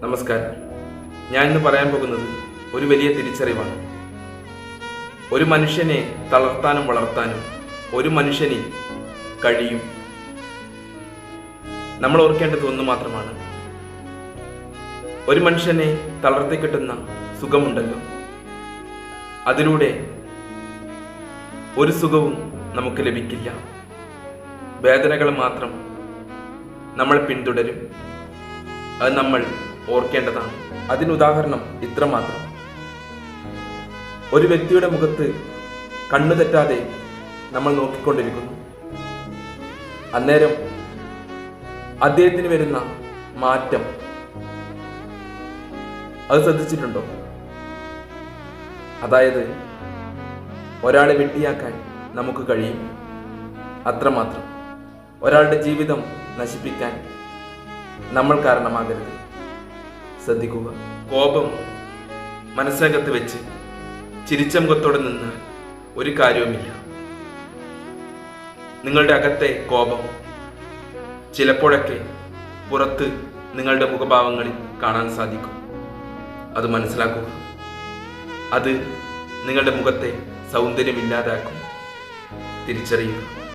നമസ്കാരം. ഞാൻ ഇന്ന് പറയാൻ പോകുന്നത് ഒരു വലിയ തിരിച്ചറിവാണ്. ഒരു മനുഷ്യനെ തളർത്താനും വളർത്താനും ഒരു മനുഷ്യന് കഴിയും. നമ്മൾ ഓർക്കേണ്ടത് ഒന്ന് മാത്രമാണ്. ഒരു മനുഷ്യനെ തളർത്തി കിട്ടുന്ന സുഖമുണ്ടല്ലോ, അതിലൂടെ ഒരു സുഖവും നമുക്ക് ലഭിക്കില്ല. വേദനകൾ മാത്രം നമ്മളെ പിന്തുടരും. അത് നമ്മൾ ഓർക്കേണ്ടതാണ്. അതിനുദാഹരണം ഇത്രമാത്രം. ഒരു വ്യക്തിയുടെ മുഖത്ത് കണ്ണു തെറ്റാതെ നമ്മൾ നോക്കിക്കൊണ്ടിരിക്കുന്നു. അന്നേരം അദ്ദേഹത്തിന് വരുന്ന മാറ്റം അത് ശ്രദ്ധിച്ചിട്ടുണ്ടോ? അതായത് ഒരാളെ വെട്ടിയാക്കാൻ നമുക്ക് കഴിയും, അത്രമാത്രം. ഒരാളുടെ ജീവിതം നശിപ്പിക്കാൻ നമ്മൾ കാരണമാകരുത്. ശ്രദ്ധിക്കുക. കോപം മനസ്സിനകത്ത് വെച്ച് ചിരിച്ച മുഖത്തോടെ നിന്ന് ഒരു കാര്യവുമില്ല. നിങ്ങളുടെ അകത്തെ കോപം ചിലപ്പോഴൊക്കെ പുറത്ത് നിങ്ങളുടെ മുഖഭാവങ്ങളിൽ കാണാൻ സാധിക്കും. അത് മനസ്സിലാക്കുക. അത് നിങ്ങളുടെ മുഖത്തെ സൗന്ദര്യമില്ലാതാക്കും. തിരിച്ചറിയുക.